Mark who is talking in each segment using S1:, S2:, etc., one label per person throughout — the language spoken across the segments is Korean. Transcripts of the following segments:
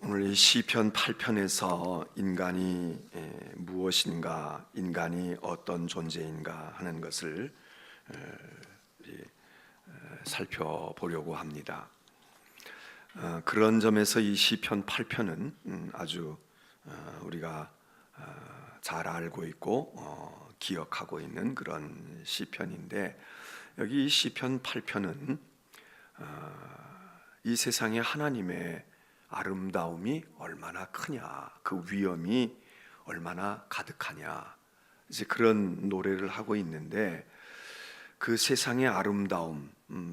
S1: 오늘 이 시편 8편에서 인간이 무엇인가, 인간이 어떤 존재인가 하는 것을 살펴보려고 합니다. 그런 점에서 이 시편 8편은 아주 우리가 잘 알고 있고 기억하고 있는 그런 시편인데, 여기 이 시편 8편은 이 세상에 하나님의 아름다움이 얼마나 크냐, 그 위엄이 얼마나 가득하냐, 이제 그런 노래를 하고 있는데, 그 세상의 아름다움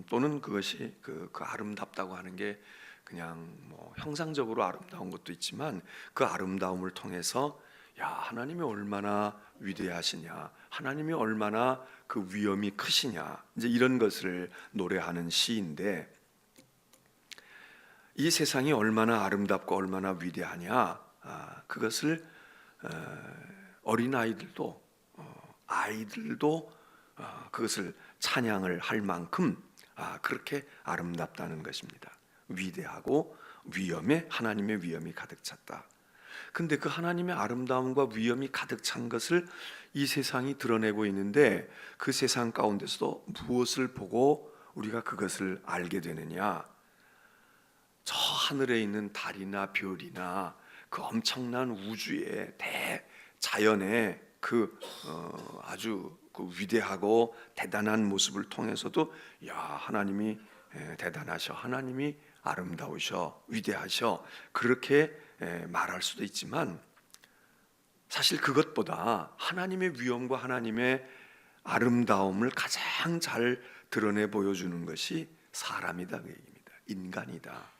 S1: 또는 그것이 그 아름답다고 하는 게 그냥 뭐 형상적으로 아름다운 것도 있지만, 그 아름다움을 통해서 야, 하나님이 얼마나 위대하시냐, 하나님이 얼마나 그 위엄이 크시냐, 이제 이런 것을 노래하는 시인데, 이 세상이 얼마나 아름답고 얼마나 위대하냐, 그것을 어린아이들도 아이들도 그것을 찬양을 할 만큼 그렇게 아름답다는 것입니다. 위대하고 위엄에 하나님의 위엄이 가득 찼다. 근데 그 하나님의 아름다움과 위엄이 가득 찬 것을 이 세상이 드러내고 있는데, 그 세상 가운데서도 무엇을 보고 우리가 그것을 알게 되느냐? 저 하늘에 있는 달이나 별이나 그 엄청난 우주의 대자연의 그 아주 그 위대하고 대단한 모습을 통해서도 야, 하나님이 대단하셔, 하나님이 아름다우셔, 위대하셔, 그렇게 말할 수도 있지만, 사실 그것보다 하나님의 위엄과 하나님의 아름다움을 가장 잘 드러내 보여주는 것이 사람이다, 그 얘기입니다. 인간이다.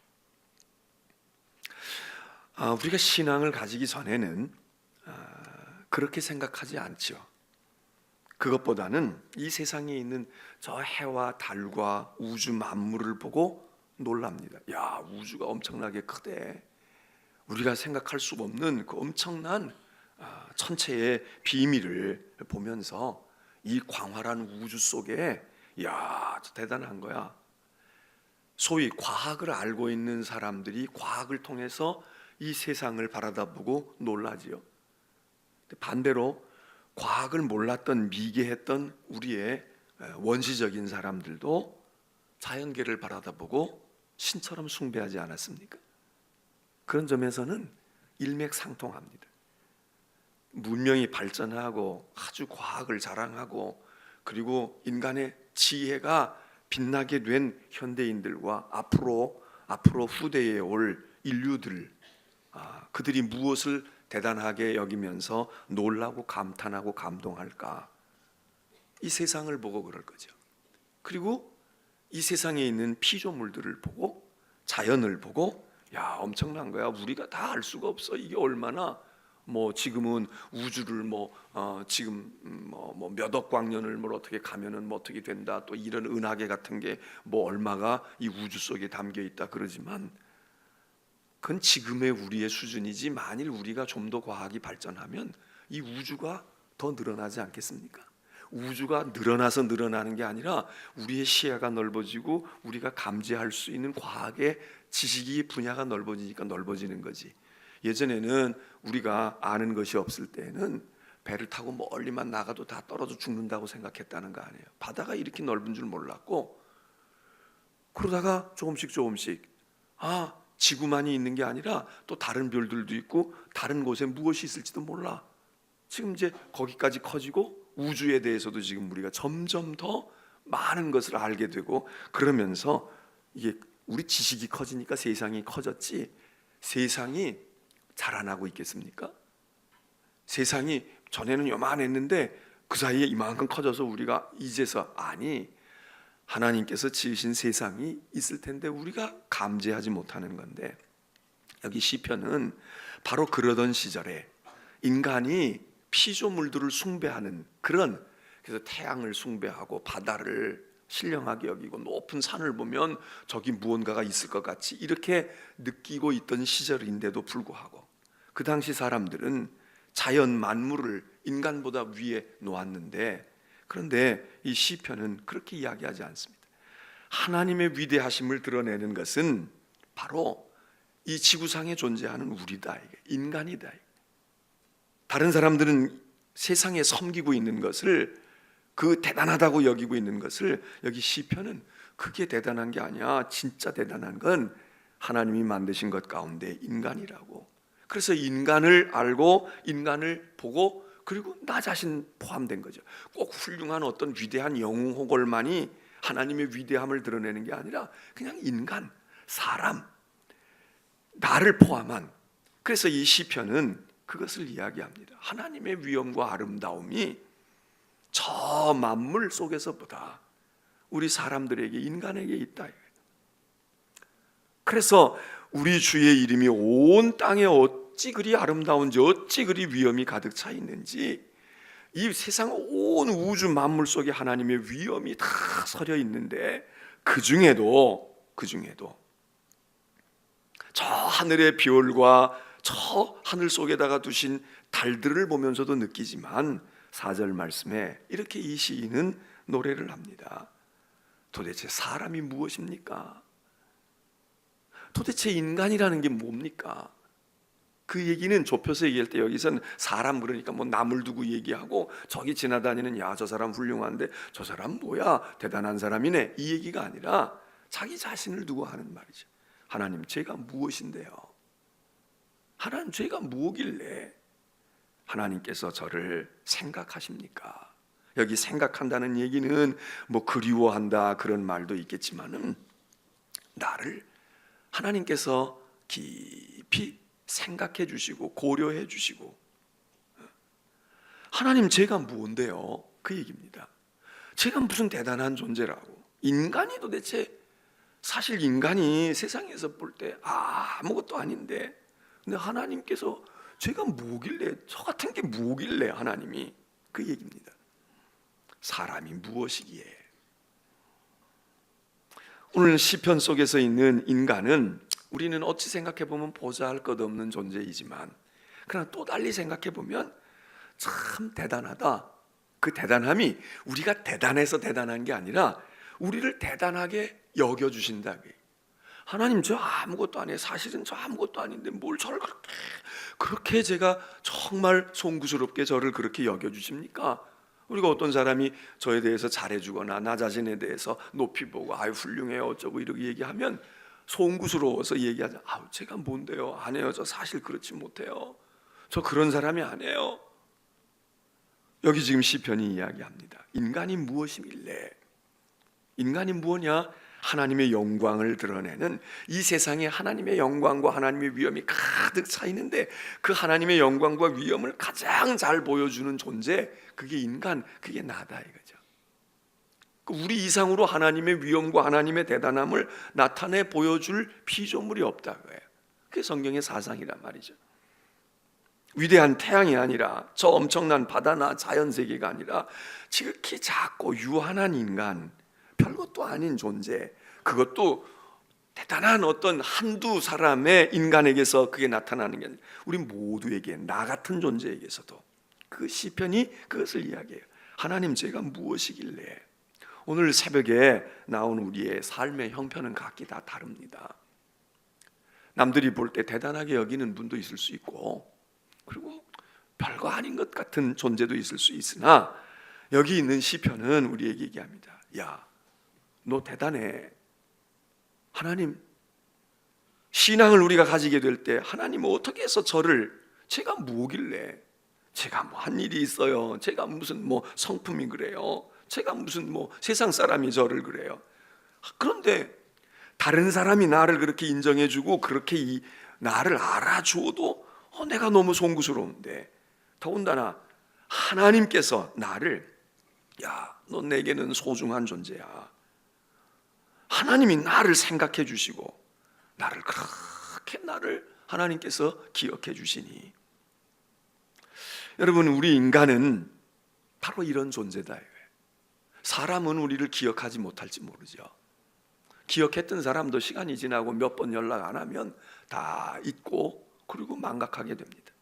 S1: 우리가 신앙을 가지기 전에는 그렇게 생각하지 않죠. 그것보다는 이 세상에 있는 저 해와 달과 우주 만물을 보고 놀랍니다. 야, 우주가 엄청나게 크대. 우리가 생각할 수 없는 그 엄청난 천체의 비밀을 보면서 이 광활한 우주 속에 야, 대단한 거야. 소위 과학을 알고 있는 사람들이 과학을 통해서 이 세상을 바라다보고 놀라지요. 반대로 과학을 몰랐던, 미개했던 우리의 원시적인 사람들도 자연계를 바라다보고 신처럼 숭배하지 않았습니까? 그런 점에서는 일맥상통합니다. 문명이 발전하고 아주 과학을 자랑하고, 그리고 인간의 지혜가 빛나게 된 현대인들과 앞으로 후대에 올 인류들, 그들이 무엇을 대단하게 여기면서 놀라고 감탄하고 감동할까? 이 세상을 보고 그럴 거죠. 그리고 이 세상에 있는 피조물들을 보고, 자연을 보고, 야, 엄청난 거야. 우리가 다 알 수가 없어. 이게 얼마나 지금은 우주를 지금 몇 억 광년을 어떻게 가면은 어떻게 된다. 또 이런 은하계 같은 게 얼마가 이 우주 속에 담겨 있다 그러지만, 그건 지금의 우리의 수준이지, 만일 우리가 좀 더 과학이 발전하면 이 우주가 더 늘어나지 않겠습니까? 우주가 늘어나서 늘어나는 게 아니라 우리의 시야가 넓어지고 우리가 감지할 수 있는 과학의 지식이 분야가 넓어지니까 넓어지는 거지. 예전에는 우리가 아는 것이 없을 때는 배를 타고 멀리만 나가도 다 떨어져 죽는다고 생각했다는 거 아니에요. 바다가 이렇게 넓은 줄 몰랐고, 그러다가 조금씩 지구만이 있는 게 아니라 또 다른 별들도 있고 다른 곳에 무엇이 있을지도 몰라. 지금 이제 거기까지 커지고 우주에 대해서도 지금 우리가 점점 더 많은 것을 알게 되고, 그러면서 이게 우리 지식이 커지니까 세상이 커졌지, 세상이 자라나고 있겠습니까? 세상이 전에는 요만했는데 그 사이에 이만큼 커져서 우리가 이제서, 아니, 하나님께서 지으신 세상이 있을 텐데 우리가 감지하지 못하는 건데, 여기 시편은 바로 그러던 시절에 인간이 피조물들을 숭배하는 그런, 그래서 태양을 숭배하고 바다를 신령하게 여기고 높은 산을 보면 저기 무언가가 있을 것 같이 이렇게 느끼고 있던 시절인데도 불구하고, 그 당시 사람들은 자연 만물을 인간보다 위에 놓았는데, 그런데 이 시편은 그렇게 이야기하지 않습니다. 하나님의 위대하심을 드러내는 것은 바로 이 지구상에 존재하는 우리다, 인간이다. 다른 사람들은 세상에 섬기고 있는 것을, 그 대단하다고 여기고 있는 것을, 여기 시편은 그게 대단한 게 아니야. 진짜 대단한 건 하나님이 만드신 것 가운데 인간이라고. 그래서 인간을 알고 인간을 보고, 그리고 나 자신 포함된 거죠. 꼭 훌륭한 어떤 위대한 영웅호걸만이 하나님의 위대함을 드러내는 게 아니라 그냥 인간, 사람, 나를 포함한. 그래서 이 시편은 그것을 이야기합니다. 하나님의 위엄과 아름다움이 저 만물 속에서보다 우리 사람들에게, 인간에게 있다. 그래서 우리 주의 이름이 온 땅에 어찌 그리 아름다운지, 어찌 그리 위엄이 가득 차 있는지, 이 세상 온 우주 만물 속에 하나님의 위엄이 다 서려 있는데, 그 중에도 저 하늘의 별과 저 하늘 속에다가 두신 달들을 보면서도 느끼지만, 4절 말씀에 이렇게 이 시인은 노래를 합니다. 도대체 사람이 무엇입니까? 도대체 인간이라는 게 뭡니까? 그 얘기는 좁혀서 얘기할 때, 여기서는 사람 그러니까 뭐 남을 두고 얘기하고, 저기 지나다니는 야 저 사람 훌륭한데 저 사람 뭐야 대단한 사람이네, 이 얘기가 아니라 자기 자신을 두고 하는 말이죠. 하나님, 제가 무엇인데요? 하나님, 제가 무엇길래 하나님께서 저를 생각하십니까? 여기 생각한다는 얘기는 뭐 그리워한다 그런 말도 있겠지만은, 나를 하나님께서 깊이 생각해 주시고 고려해 주시고, 하나님 제가 뭔데요? 그 얘기입니다. 제가 무슨 대단한 존재라고. 인간이 도대체, 사실 인간이 세상에서 볼 때 아무것도 아닌데, 근데 하나님께서 제가 뭐길래, 저 같은 게 뭐길래 하나님이, 그 얘기입니다. 사람이 무엇이기에. 오늘 시편 속에서 있는 인간은, 우리는 어찌 생각해 보면 보잘것없는 존재이지만, 그러나 또 달리 생각해 보면 참 대단하다. 그 대단함이 우리가 대단해서 대단한 게 아니라 우리를 대단하게 여겨주신다. 하나님, 저 아무것도 아니에요. 사실은 저 아무것도 아닌데 뭘 저를 그렇게 제가 정말 송구스럽게 저를 그렇게 여겨주십니까? 우리가 어떤 사람이 저에 대해서 잘해주거나 나 자신에 대해서 높이 보고 아유 훌륭해요 어쩌고 이렇게 얘기하면 송구스러워서 얘기하자. 아우 제가 뭔데요? 안 해요. 저 사실 그렇지 못해요. 저 그런 사람이 아니에요. 여기 지금 시편이 이야기합니다. 인간이 무엇이길래, 인간이 무엇냐? 하나님의 영광을 드러내는, 이 세상에 하나님의 영광과 하나님의 위엄이 가득 차 있는데, 그 하나님의 영광과 위엄을 가장 잘 보여주는 존재, 그게 인간, 그게 나다 이거죠. 우리 이상으로 하나님의 위엄과 하나님의 대단함을 나타내 보여줄 피조물이 없다고요. 그게 성경의 사상이란 말이죠. 위대한 태양이 아니라, 저 엄청난 바다나 자연세계가 아니라, 지극히 작고 유한한 인간, 별것도 아닌 존재, 그것도 대단한 어떤 한두 사람의 인간에게서 그게 나타나는 게 아니라 우리 모두에게, 나 같은 존재에게서도. 그 시편이 그것을 이야기해요. 하나님, 제가 무엇이길래. 오늘 새벽에 나온 우리의 삶의 형편은 각기 다 다릅니다. 남들이 볼 때 대단하게 여기는 분도 있을 수 있고, 그리고 별거 아닌 것 같은 존재도 있을 수 있으나, 여기 있는 시편은 우리에게 얘기합니다. 야, 너 대단해. 하나님, 신앙을 우리가 가지게 될 때 하나님 어떻게 해서 저를, 제가 뭐길래, 제가 뭐 한 일이 있어요, 제가 무슨 뭐 성품이 그래요, 제가 무슨 뭐 세상 사람이 저를 그래요. 그런데 다른 사람이 나를 그렇게 인정해주고 그렇게 나를 알아주어도 내가 너무 송구스러운데, 더군다나 하나님께서 나를, 야, 너 내게는 소중한 존재야. 하나님이 나를 생각해 주시고 나를 그렇게 하나님께서 기억해 주시니, 여러분, 우리 인간은 바로 이런 존재다. 사람은 우리를 기억하지 못할지 모르죠. 기억했던 사람도 시간이 지나고 몇 번 연락 안 하면 다 잊고 그리고 망각하게 됩니다.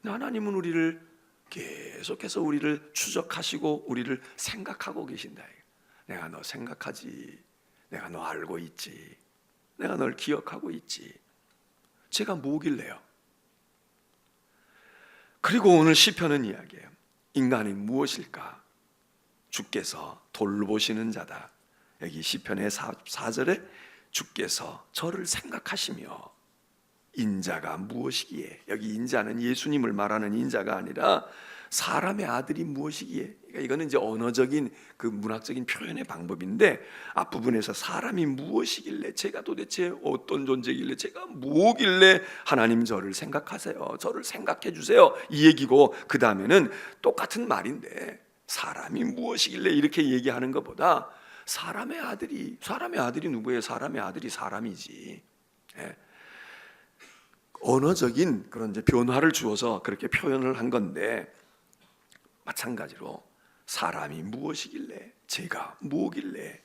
S1: 근데 하나님은 우리를 계속해서 우리를 추적하시고 우리를 생각하고 계신다. 내가 너 생각하지, 내가 너 알고 있지, 내가 널 기억하고 있지. 제가 뭐길래요? 그리고 오늘 시편은 이야기해요. 인간이 무엇일까? 주께서 돌보시는 자다. 여기 시편의 4절에 주께서 저를 생각하시며 인자가 무엇이기에, 여기 인자는 예수님을 말하는 인자가 아니라 사람의 아들이 무엇이기에, 그러니까 이거는 이제 언어적인 그 문학적인 표현의 방법인데, 앞부분에서 사람이 무엇이길래, 제가 도대체 어떤 존재길래, 제가 뭐길래 하나님 저를 생각하세요, 저를 생각해 주세요, 이 얘기고, 그 다음에는 똑같은 말인데 사람이 무엇이길래 이렇게 얘기하는 것보다 사람의 아들이 누구예요? 사람의 아들이 사람이지. 예. 언어적인 그런 이제 변화를 주어서 그렇게 표현을 한 건데, 마찬가지로 사람이 무엇이길래, 제가 뭐길래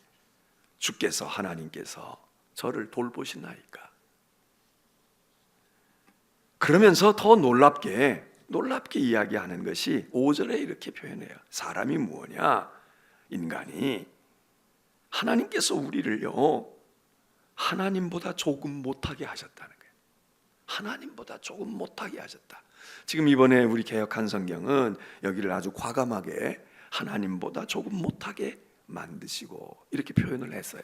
S1: 주께서, 하나님께서 저를 돌보시나이까. 그러면서 더 놀랍게 이야기하는 것이 5절에 이렇게 표현해요. 사람이 무엇이냐? 인간이 하나님께서 우리를요 하나님보다 조금 못하게 하셨다는 거예요. 하나님보다 조금 못하게 하셨다. 지금 이번에 우리 개역한 성경은 여기를 아주 과감하게 하나님보다 조금 못하게 만드시고 이렇게 표현을 했어요.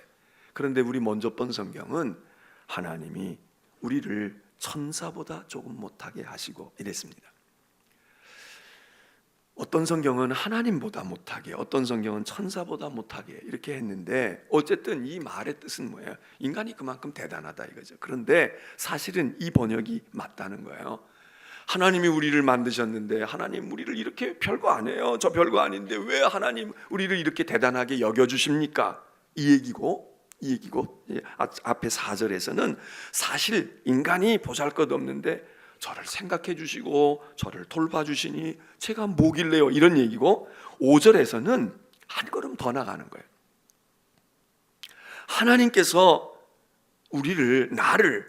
S1: 그런데 우리 먼저 본 성경은 하나님이 우리를 천사보다 조금 못하게 하시고 이랬습니다. 어떤 성경은 하나님보다 못하게, 어떤 성경은 천사보다 못하게 이렇게 했는데, 어쨌든 이 말의 뜻은 뭐예요? 인간이 그만큼 대단하다 이거죠. 그런데 사실은 이 번역이 맞다는 거예요. 하나님이 우리를 만드셨는데 하나님 우리를 이렇게 별거 안 해요, 저 별거 아닌데 왜 하나님 우리를 이렇게 대단하게 여겨주십니까? 이 얘기고 앞에 4절에서는 사실 인간이 보잘것없는데 저를 생각해 주시고 저를 돌봐주시니 제가 뭐길래요, 이런 얘기고, 5절에서는 한 걸음 더 나가는 거예요. 하나님께서 나를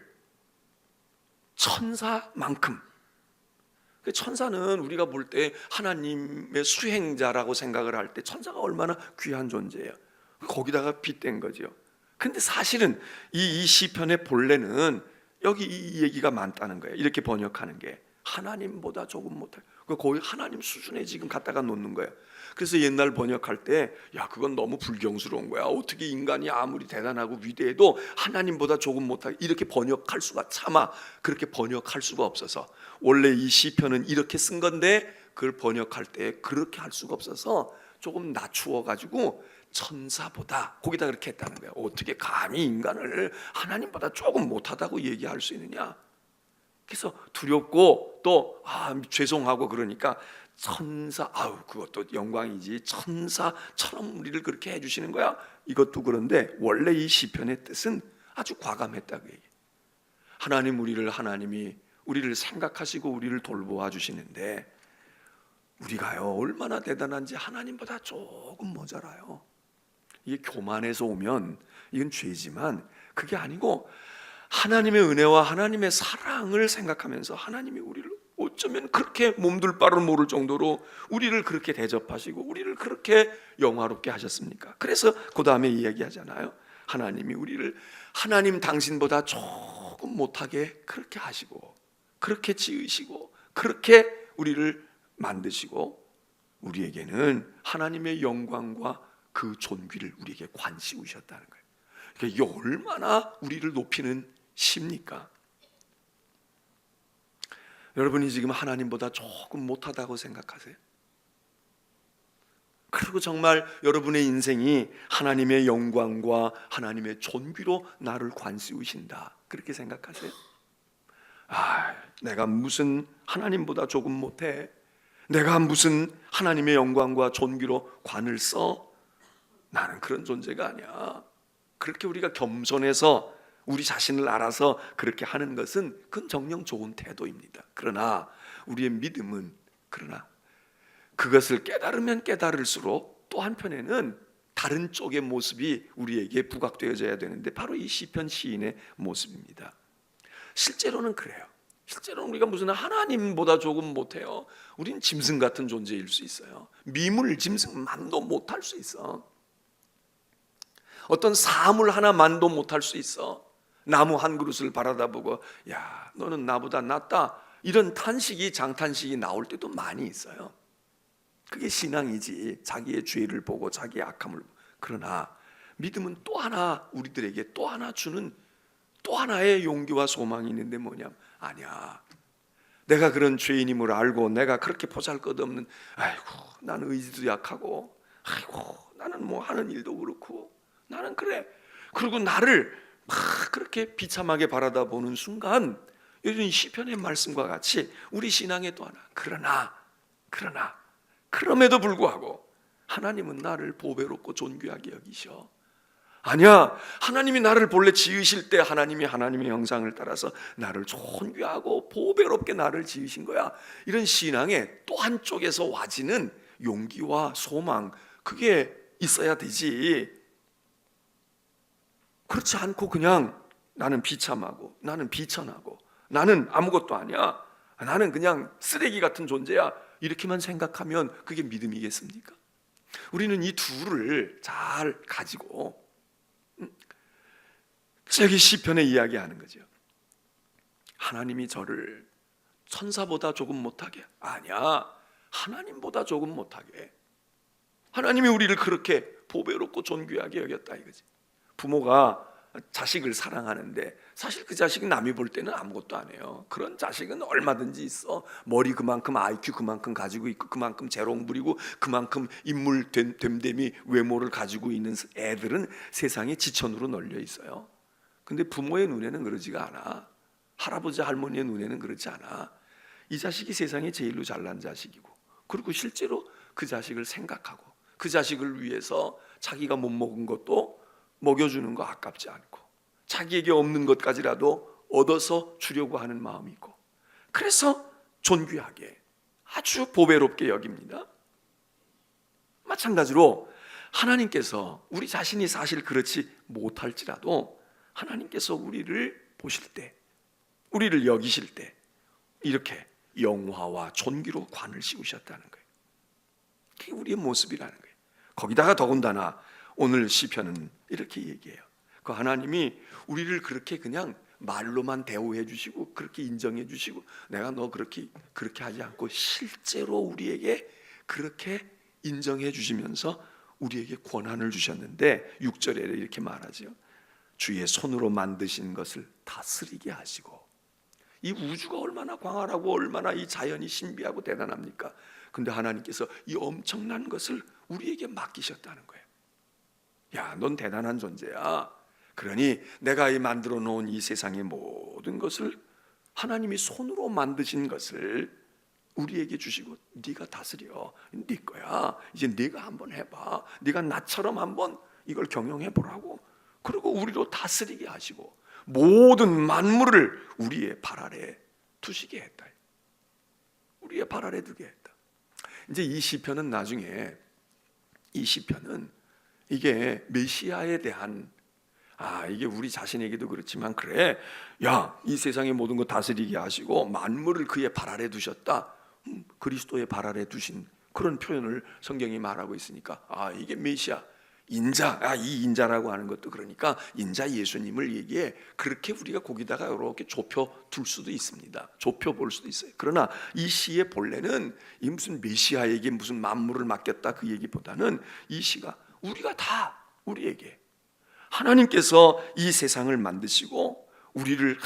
S1: 천사만큼, 천사는 우리가 볼 때 하나님의 수행자라고 생각을 할 때 천사가 얼마나 귀한 존재예요. 거기다가 빗댄 거죠. 근데 사실은 이 시편의 본래는 여기 이 얘기가 많다는 거예요. 이렇게 번역하는 게 하나님보다 조금 못해. 거의 하나님 수준에 지금 갖다가 놓는 거예요. 그래서 옛날 번역할 때 그건 너무 불경스러운 거야. 어떻게 인간이 아무리 대단하고 위대해도 하나님보다 조금 못하게 이렇게 번역할 수가, 차마 그렇게 번역할 수가 없어서, 원래 이 시편은 이렇게 쓴 건데 그걸 번역할 때 그렇게 할 수가 없어서 조금 낮추어 가지고 천사보다, 거기다 그렇게 했다는 거예요. 어떻게 감히 인간을 하나님보다 조금 못하다고 얘기할 수 있느냐. 그래서 두렵고 또 죄송하고, 그러니까 천사, 그것도 영광이지, 천사처럼 우리를 그렇게 해주시는 거야. 이것도 그런데 원래 이 시편의 뜻은 아주 과감했다고 얘기해요. 하나님이 우리를 생각하시고 우리를 돌보아 주시는데 우리가요 얼마나 대단한지 하나님보다 조금 모자라요. 이게 교만해서 오면 이건 죄지만 그게 아니고, 하나님의 은혜와 하나님의 사랑을 생각하면서 하나님이 우리를 어쩌면 그렇게 몸둘 바를 모를 정도로 우리를 그렇게 대접하시고 우리를 그렇게 영화롭게 하셨습니까? 그래서 그 다음에 이야기하잖아요. 하나님이 우리를 하나님 당신보다 조금 못하게 그렇게 하시고 그렇게 지으시고 그렇게 우리를 만드시고 우리에게는 하나님의 영광과 그 존귀를 우리에게 관시우셨다는 거예요. 그러니까 이게 얼마나 우리를 높이는 시입니까? 여러분이 지금 하나님보다 조금 못하다고 생각하세요? 그리고 정말 여러분의 인생이 하나님의 영광과 하나님의 존귀로 나를 관시우신다, 그렇게 생각하세요? 내가 무슨 하나님보다 조금 못해, 내가 무슨 하나님의 영광과 존귀로 관을 써? 나는 그런 존재가 아니야. 그렇게 우리가 겸손해서 우리 자신을 알아서 그렇게 하는 것은 그건 정녕 좋은 태도입니다. 그러나 우리의 믿음은, 그것을 깨달으면 깨달을수록 또 한편에는 다른 쪽의 모습이 우리에게 부각되어져야 되는데, 바로 이 시편 시인의 모습입니다. 실제로는 그래요. 실제로는 우리가 무슨 하나님보다 조금 못해요. 우린 짐승 같은 존재일 수 있어요. 미물 짐승만도 못할 수 있어. 어떤 사물 하나만도 못할 수 있어. 나무 한 그릇을 바라다보고 야, 너는 나보다 낫다, 이런 탄식이, 장탄식이 나올 때도 많이 있어요. 그게 신앙이지. 자기의 죄를 보고 자기의 악함을. 그러나 믿음은 또 하나, 우리들에게 또 하나 주는 또 하나의 용기와 소망이 있는데 뭐냐? 아니야, 내가 그런 죄인임을 알고 내가 그렇게 보잘것없는, 아이고 나는 의지도 약하고, 아이고 나는 뭐 하는 일도 그렇고, 나는 그래. 그리고 나를 막 그렇게 비참하게 바라다 보는 순간, 이런 시편의 말씀과 같이 우리 신앙의 또 하나, 그러나 그럼에도 불구하고 하나님은 나를 보배롭고 존귀하게 여기셔. 아니야, 하나님이 나를 본래 지으실 때 하나님의 형상을 따라서 나를 존귀하고 보배롭게 나를 지으신 거야. 이런 신앙의 또 한쪽에서 와지는 용기와 소망, 그게 있어야 되지. 그렇지 않고 그냥 나는 비참하고, 나는 비천하고, 나는 아무것도 아니야, 나는 그냥 쓰레기 같은 존재야, 이렇게만 생각하면 그게 믿음이겠습니까? 우리는 이 둘을 잘 가지고, 여기 시편에 이야기하는 거죠. 하나님이 저를 천사보다 조금 못하게, 아니야, 하나님보다 조금 못하게, 하나님이 우리를 그렇게 보배롭고 존귀하게 여겼다 이거지. 부모가 자식을 사랑하는데 사실 그 자식이 남이 볼 때는 아무것도 안 해요. 그런 자식은 얼마든지 있어. 머리 그만큼, IQ 그만큼 가지고 있고, 그만큼 재롱 부리고, 그만큼 인물 됨됨이 외모를 가지고 있는 애들은 세상에 지천으로 널려 있어요. 근데 부모의 눈에는 그러지가 않아. 할아버지 할머니의 눈에는 그렇지 않아. 이 자식이 세상에 제일로 잘난 자식이고, 그리고 실제로 그 자식을 생각하고 그 자식을 위해서 자기가 못 먹은 것도 먹여주는 거 아깝지 않고, 자기에게 없는 것까지라도 얻어서 주려고 하는 마음이 있고, 그래서 존귀하게, 아주 보배롭게 여깁니다. 마찬가지로 하나님께서 우리 자신이 사실 그렇지 못할지라도 하나님께서 우리를 보실 때, 우리를 여기실 때 이렇게 영화와 존귀로 관을 씌우셨다는 거예요. 그게 우리의 모습이라는 거예요. 거기다가 더군다나 오늘 시편은 이렇게 얘기해요. 그 하나님이 우리를 그렇게 그냥 말로만 대우해 주시고 그렇게 인정해 주시고, 내가 너 그렇게 하지 않고 실제로 우리에게 그렇게 인정해 주시면서 우리에게 권한을 주셨는데, 6절에 이렇게 말하죠. 주의 손으로 만드신 것을 다스리게 하시고. 이 우주가 얼마나 광활하고 얼마나 이 자연이 신비하고 대단합니까? 근데 하나님께서 이 엄청난 것을 우리에게 맡기셨다는 거예요. 야, 넌 대단한 존재야. 그러니 내가 이 만들어 놓은 이 세상의 모든 것을, 하나님이 손으로 만드신 것을 우리에게 주시고, 네가 다스려, 네 거야, 이제 네가 한번 해봐, 네가 나처럼 한번 이걸 경영해 보라고. 그리고 우리로 다스리게 하시고 모든 만물을 우리의 발 아래 두시게 했다. 우리의 발 아래 두게 했다. 이제 이 시편은 나중에, 이 시편은 이게 메시아에 대한, 이게 우리 자신에게도 그렇지만, 그래, 야, 이 세상의 모든 것 다스리게 하시고 만물을 그의 발 아래 두셨다, 그리스도의 발 아래 두신 그런 표현을 성경이 말하고 있으니까, 이게 메시아, 인자, 이 인자라고 하는 것도 그러니까 인자 예수님을 얘기해. 그렇게 우리가 거기다가 이렇게 좁혀 둘 수도 있습니다. 좁혀 볼 수도 있어요. 그러나 이 시의 본래는 이 무슨 메시아에게 무슨 만물을 맡겼다 그 얘기보다는, 이 시가 우리가 다, 우리에게 하나님께서 이 세상을 만드시고 우리를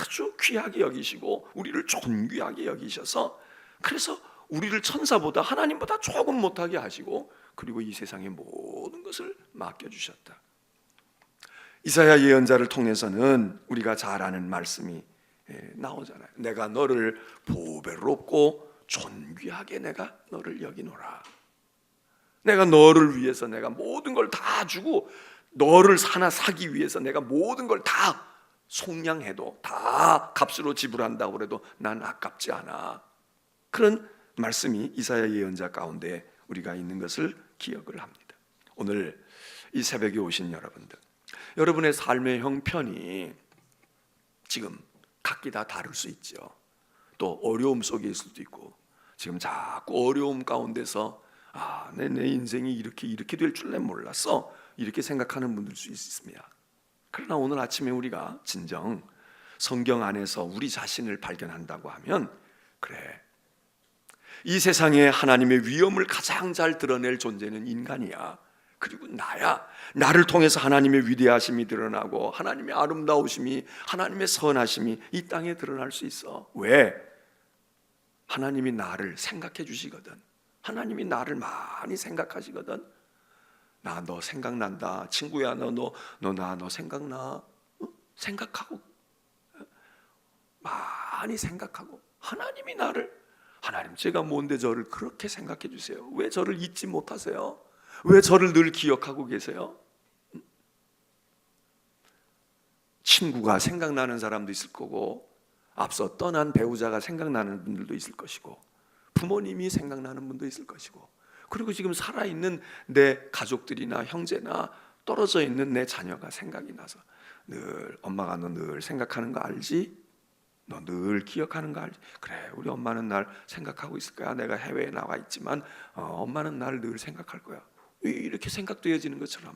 S1: 아주 귀하게 여기시고 우리를 존귀하게 여기셔서, 그래서 우리를 천사보다, 하나님보다 조금 못하게 하시고, 그리고 이 세상의 모든 것을 맡겨주셨다. 이사야 예언자를 통해서는 우리가 잘 아는 말씀이 나오잖아요. 내가 너를 보배롭고 존귀하게 내가 너를 여기노라. 내가 너를 위해서 내가 모든 걸 다 주고, 너를 하나 사기 위해서 내가 모든 걸 다 속량해도, 다 값으로 지불한다고 해도 난 아깝지 않아. 그런 말씀이 이사야 예언자 가운데 우리가 있는 것을 기억을 합니다. 오늘 이 새벽에 오신 여러분들, 여러분의 삶의 형편이 지금 각기 다 다를 수 있죠. 또 어려움 속에 있을 수도 있고, 지금 자꾸 어려움 가운데서 내 인생이 이렇게 될 줄 난 몰랐어, 이렇게 생각하는 분들 수 있습니다. 그러나 오늘 아침에 우리가 진정 성경 안에서 우리 자신을 발견한다고 하면, 그래, 이 세상에 하나님의 위엄을 가장 잘 드러낼 존재는 인간이야. 그리고 나야. 나를 통해서 하나님의 위대하심이 드러나고 하나님의 아름다우심이, 하나님의 선하심이 이 땅에 드러날 수 있어. 왜? 하나님이 나를 생각해 주시거든. 하나님이 나를 많이 생각하시거든. 나 너 생각난다. 친구야, 너 생각나? 생각하고, 많이 생각하고. 하나님이 나를, 하나님 제가 뭔데 저를 그렇게 생각해 주세요? 왜 저를 잊지 못하세요? 왜 저를 늘 기억하고 계세요? 친구가 생각나는 사람도 있을 거고, 앞서 떠난 배우자가 생각나는 분들도 있을 것이고, 부모님이 생각나는 분도 있을 것이고, 그리고 지금 살아있는 내 가족들이나 형제나 떨어져 있는 내 자녀가 생각이 나서, 늘 엄마가 너 늘 생각하는 거 알지? 너 늘 기억하는 거 알지? 그래, 우리 엄마는 날 생각하고 있을 거야. 내가 해외에 나와 있지만 엄마는 날 늘 생각할 거야. 이렇게 생각되어지는 것처럼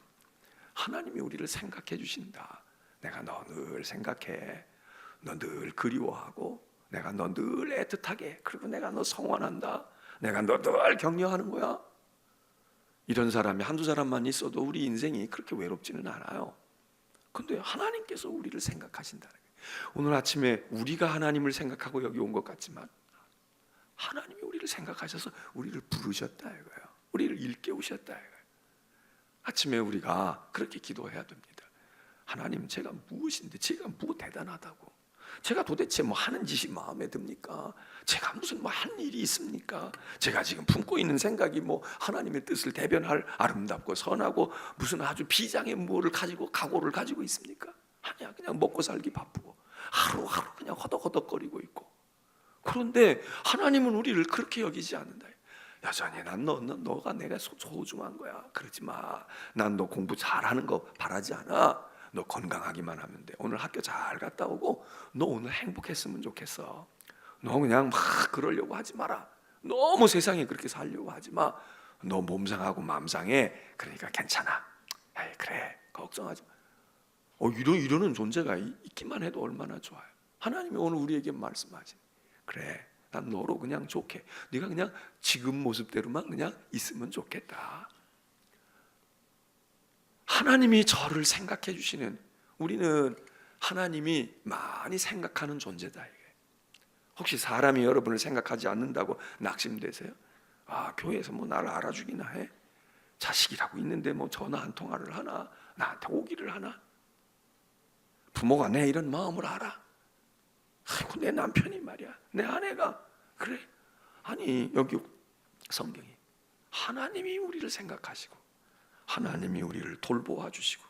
S1: 하나님이 우리를 생각해 주신다. 내가 너 늘 생각해. 너 늘 그리워하고, 내가 너 늘 애틋하게, 그리고 내가 너 성원한다. 내가 너 늘 격려하는 거야. 이런 사람이 한두 사람만 있어도 우리 인생이 그렇게 외롭지는 않아요. 근데 하나님께서 우리를 생각하신다는 거예요. 오늘 아침에 우리가 하나님을 생각하고 여기 온 것 같지만 하나님이 우리를 생각하셔서 우리를 부르셨다 이거예요. 우리를 일깨우셨다 이거예요. 아침에 우리가 그렇게 기도해야 됩니다. 하나님, 제가 무엇인데, 제가 뭐 대단하다고, 제가 도대체 뭐 하는 짓이 마음에 듭니까? 제가 무슨 뭐 한 일이 있습니까? 제가 지금 품고 있는 생각이 뭐 하나님의 뜻을 대변할 아름답고 선하고 무슨 아주 비장의 뭐를 가지고, 각오를 가지고 있습니까? 아니야, 그냥 먹고 살기 바쁘고 하루하루 그냥 허덕허덕거리고 있고. 그런데 하나님은 우리를 그렇게 여기지 않는다. 여전히 난 너가 내가 소중한 거야. 그러지 마. 난 너 공부 잘하는 거 바라지 않아. 너 건강하기만 하면 돼. 오늘 학교 잘 갔다 오고 너 오늘 행복했으면 좋겠어. 너 그냥 막 그러려고 하지 마라. 너무 세상에 그렇게 살려고 하지 마. 너 몸 상하고 마음 상해. 그러니까 괜찮아. 에이, 그래, 걱정하지 마. 이러는 존재가 있기만 해도 얼마나 좋아요. 하나님이 오늘 우리에게 말씀하신, 그래, 난 너로 그냥 좋게, 네가 그냥 지금 모습대로만 그냥 있으면 좋겠다. 하나님이 저를 생각해 주시는, 우리는 하나님이 많이 생각하는 존재다. 혹시 사람이 여러분을 생각하지 않는다고 낙심되세요? 아, 교회에서 뭐 나를 알아주기나 해? 자식이라고 있는데 뭐 전화 한 통화를 하나? 나한테 오기를 하나? 부모가 내 이런 마음을 알아? 아이고, 내 남편이 말이야, 내 아내가 그래? 아니, 여기 성경이 하나님이 우리를 생각하시고 하나님이 우리를 돌보아 주시고,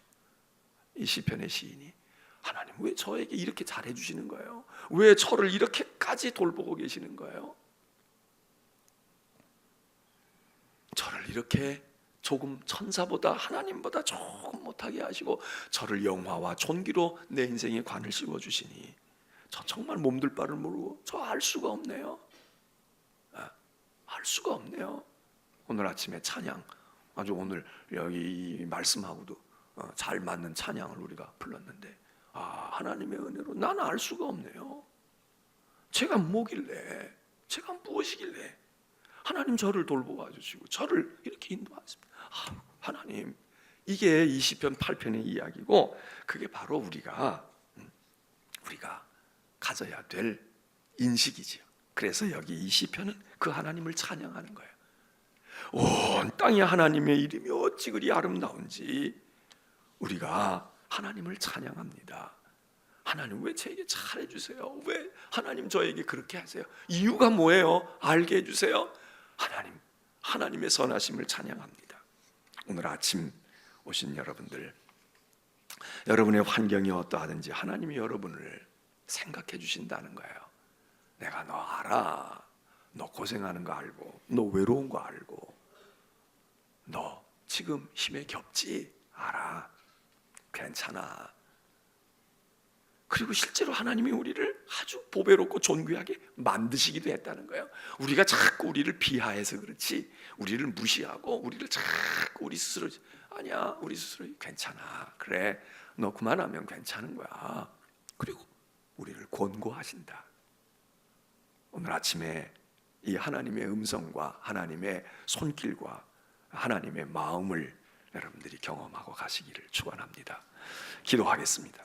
S1: 이 시편의 시인이 하나님 왜 저에게 이렇게 잘해 주시는 거예요? 왜 저를 이렇게까지 돌보고 계시는 거예요? 저를 이렇게 조금 천사보다, 하나님보다 조금 못하게 하시고 저를 영화와 존귀로 내 인생에 관을 씌워 주시니 저 정말 몸둘 바를 모르고 저 알 수가 없네요. 알 수가 없네요. 오늘 아침에 찬양, 아주 오늘 여기 말씀하고도 잘 맞는 찬양을 우리가 불렀는데, 하나님의 은혜로 나는 알 수가 없네요. 제가 뭐길래, 제가 무엇이길래 하나님 저를 돌보아 주시고 저를 이렇게 인도하십니다. 하나님, 이게 이 시편 8편의 이야기고, 그게 바로 우리가 가져야 될 인식이지요. 그래서 여기 이 시편은 그 하나님을 찬양하는 거예요. 온 땅이 하나님의 이름이 어찌 그리 아름다운지 우리가 하나님을 찬양합니다. 하나님 왜 저에게 잘해주세요? 왜 하나님 저에게 그렇게 하세요? 이유가 뭐예요? 알게 해주세요. 하나님의 선하심을 찬양합니다. 오늘 아침 오신 여러분들, 여러분의 환경이 어떠하든지 하나님이 여러분을 생각해 주신다는 거예요. 내가 너 알아. 너 고생하는 거 알고, 너 외로운 거 알고, 너 지금 힘에 겹지? 알아. 괜찮아. 그리고 실제로 하나님이 우리를 아주 보배롭고 존귀하게 만드시기도 했다는 거예요. 우리가 자꾸 우리를 비하해서 그렇지, 우리를 무시하고 우리를 자꾸 우리 스스로, 아니야, 우리 스스로 괜찮아. 그래, 너 그만하면 괜찮은 거야. 그리고 우리를 권고하신다. 오늘 아침에 이 하나님의 음성과 하나님의 손길과 하나님의 마음을 여러분들이 경험하고 가시기를 축원합니다. 기도하겠습니다.